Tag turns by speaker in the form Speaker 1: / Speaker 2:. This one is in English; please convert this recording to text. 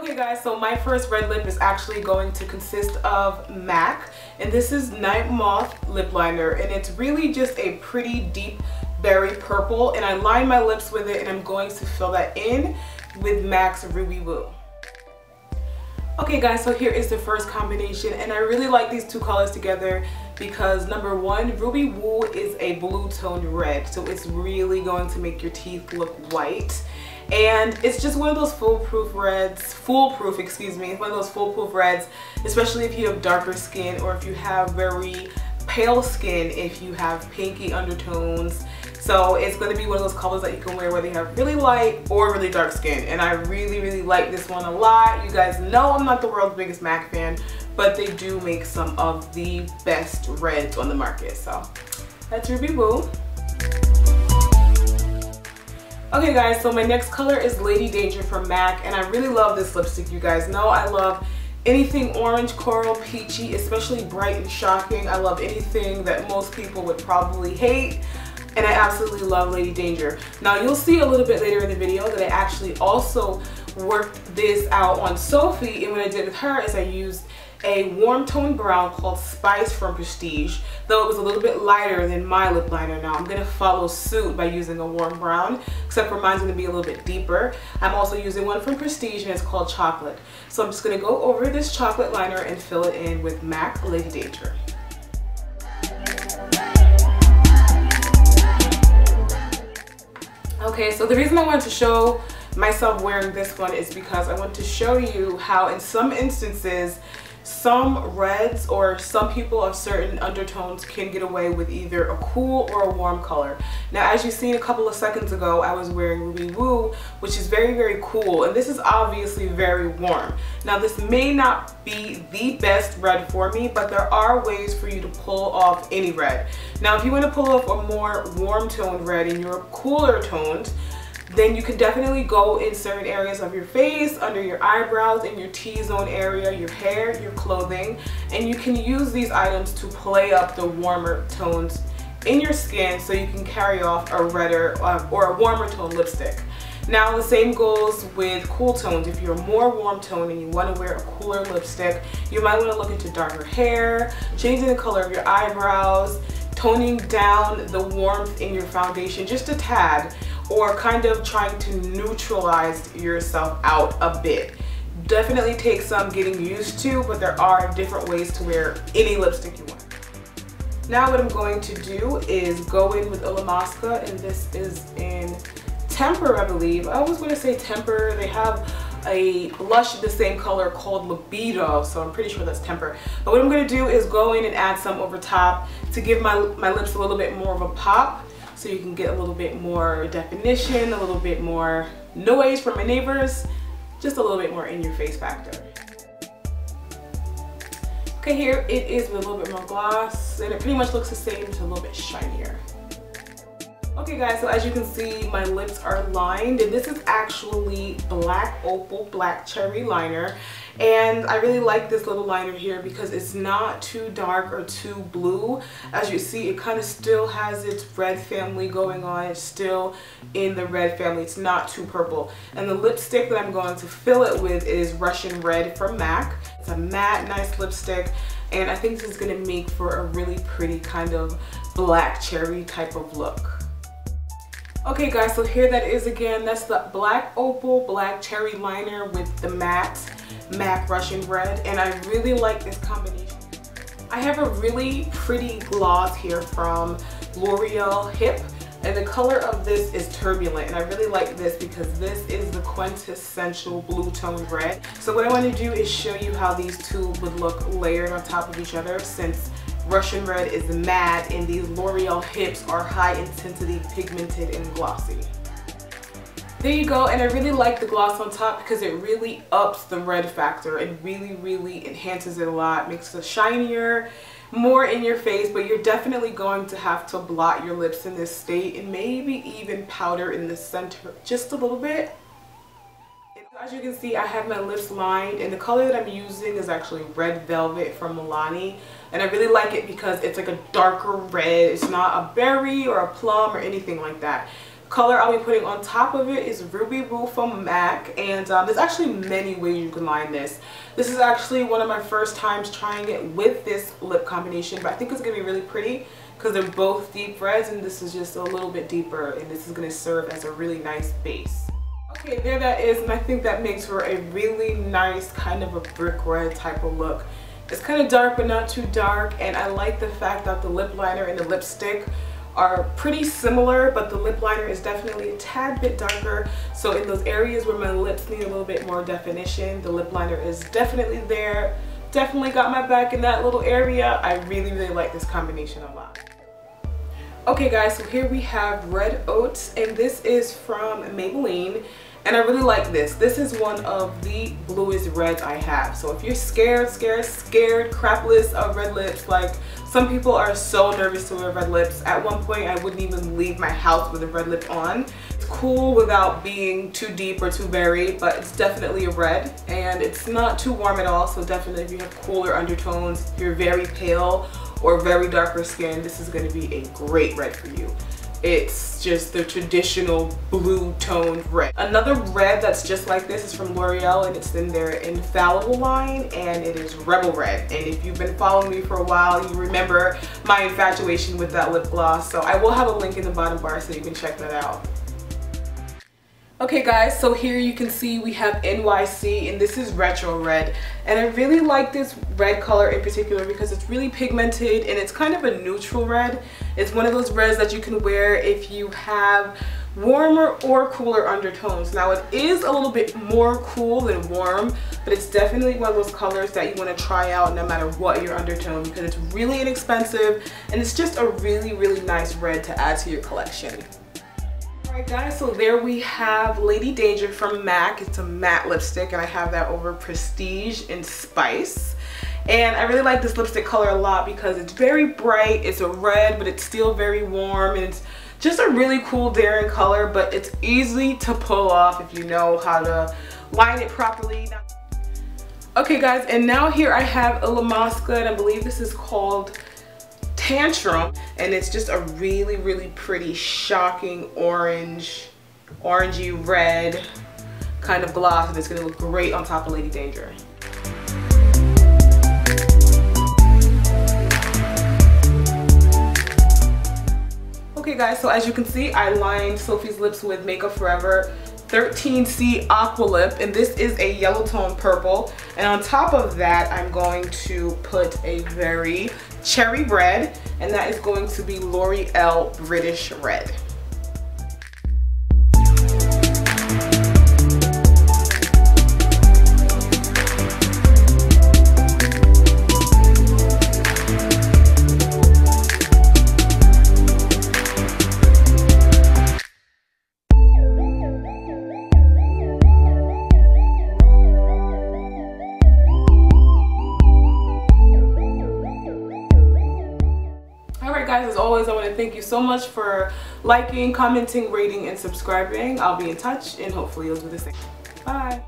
Speaker 1: Okay guys, so my first red lip is actually going to consist of MAC, and this is Night Moth lip liner, and it's really just a pretty deep berry purple, and I line my lips with it, and I'm going to fill that in with MAC's Ruby Woo. Okay guys, so here is the first combination, and I really like these two colors together because number one, Ruby Woo is a blue toned red, so it's really going to make your teeth look white. And it's just one of those foolproof reds, it's one of those foolproof reds, especially if you have darker skin or if you have very pale skin, if you have pinky undertones. So it's going to be one of those colors that you can wear whether you have really light or really dark skin. And I really like this one a lot. You guys know I'm not the world's biggest MAC fan, but they do make some of the best reds on the market. So that's Ruby Woo. Okay guys, so my next color is Lady Danger from MAC, and I really love this lipstick. You guys know I love anything orange, coral, peachy, especially bright and shocking. I love anything that most people would probably hate, and I absolutely love Lady Danger. Now you'll see a little bit later in the video that I actually also worked this out on Sophie, and what I did with her is I used a warm tone brown called Spice from Prestige, though it was a little bit lighter than my lip liner. Now I'm going to follow suit by using a warm brown, except for mine's going to be a little bit deeper. I'm also using one from Prestige, and it's called Chocolate. So I'm just going to go over this chocolate liner and fill it in with MAC Lady Danger. Okay, so the reason I wanted to show myself wearing this one is because I want to show you how in some instances some reds or some people of certain undertones can get away with either a cool or a warm color. Now as you've seen a couple of seconds ago, I was wearing Ruby Woo, which is very cool, and this is obviously very warm. Now this may not be the best red for me, but there are ways for you to pull off any red. Now if you want to pull off a more warm toned red and you're cooler toned, then you can definitely go in certain areas of your face, under your eyebrows, in your T-zone area, your hair, your clothing, and you can use these items to play up the warmer tones in your skin so you can carry off a redder or a warmer tone lipstick. Now the same goes with cool tones. If you're more warm tone and you want to wear a cooler lipstick, you might want to look into darker hair, changing the color of your eyebrows, toning down the warmth in your foundation just a tad, or kind of trying to neutralize yourself out a bit. Definitely takes some getting used to, but there are different ways to wear any lipstick you want. Now what I'm going to do is go in with Illumasuqa, and this is in Temper, I believe. I always want to say Temper. They have a blush the same color called Libido, so I'm pretty sure that's Temper. But what I'm going to do is go in and add some over top to give my lips a little bit more of a pop, so you can get a little bit more definition, a little bit more noise from my neighbors, just a little bit more in your face factor. Okay, here it is with a little bit more gloss, and it pretty much looks the same, just a little bit shinier. Okay guys, so as you can see, my lips are lined, and this is actually Black Opal Black Cherry Liner. And I really like this little liner here because it's not too dark or too blue. As you see, it kind of still has its red family going on. It's still in the red family. It's not too purple. And the lipstick that I'm going to fill it with is Russian Red from MAC. It's a matte, nice lipstick, and I think this is going to make for a really pretty kind of black cherry type of look. Okay guys, so here that is again. That's the Black Opal Black Cherry Liner with the matte MAC Russian Red, and I really like this combination. I have a really pretty gloss here from Loreal HIP, and the color of this is Turbulent, and I really like this because this is the quintessential blue tone red. So what I want to do is show you how these two would look layered on top of each other, since Russian Red is matte and these L'Oreal Hips are high intensity, pigmented, and glossy. There you go, and I really like the gloss on top because it really ups the red factor. It really enhances it a lot, makes it shinier, more in your face, but you're definitely going to have to blot your lips in this state and maybe even powder in the center just a little bit. As you can see, I have my lips lined, and the color that I'm using is actually Red Velvet from Milani, and I really like it because it's like a darker red. It's not a berry or a plum or anything like that. color I'll be putting on top of it is Ruby Woo from MAC, and there's actually many ways you can line this. This is actually one of my first times trying it with this lip combination, but I think it's going to be really pretty because they're both deep reds, and this is just a little bit deeper, and this is going to serve as a really nice base. Okay, there that is, and I think that makes for a really nice kind of a brick red type of look. It's kind of dark but not too dark, and I like the fact that the lip liner and the lipstick are pretty similar, but the lip liner is definitely a tad bit darker. So in those areas where my lips need a little bit more definition, the lip liner is definitely there. Definitely got my back in that little area. I really like this combination a lot. Okay guys, so here we have Red Oats, and this is from Maybelline, and I really like this. This is one of the bluest reds I have. So if you're scared crapless of red lips, like some people are so nervous to wear red lips. At one point I wouldn't even leave my house with a red lip on. It's cool without being too deep or too berry, but it's definitely a red, and it's not too warm at all. So definitely if you have cooler undertones, if you're very pale or very darker skin, this is going to be a great red for you. It's just the traditional blue toned red. Another red that's just like this is from L'Oreal, and it's in their Infallible line, and it is Rebel Red. And if you've been following me for a while, you remember my infatuation with that lip gloss. So I will have a link in the bottom bar so you can check that out. Okay guys, so here you can see we have NYC, and this is Retro Red, and I really like this red color in particular because it's really pigmented and it's kind of a neutral red. It's one of those reds that you can wear if you have warmer or cooler undertones. Now it is a little bit more cool than warm, but it's definitely one of those colors that you want to try out no matter what your undertone, because it's really inexpensive and it's just a really nice red to add to your collection. Alright guys, so there we have Lady Danger from MAC. It's a matte lipstick, and I have that over Prestige and Spice. And I really like this lipstick color a lot because it's very bright, it's a red, but it's still very warm, and it's just a really cool, daring color, but it's easy to pull off if you know how to line it properly. Okay guys, and now here I have Illumasuqa, and I believe this is called Tantrum, and it's just a really pretty, shocking orangey red kind of gloss, and it's going to look great on top of Lady Danger. Okay guys, so as you can see, I lined Sophie's lips with Makeup Forever 13C Aqua Lip, and this is a yellow tone purple, and on top of that I'm going to put a very cherry red, and that is going to be L'Oreal British Red. Guys, as always, I want to thank you so much for liking, commenting, rating, and subscribing. I'll be in touch, and hopefully you'll do the same. Bye.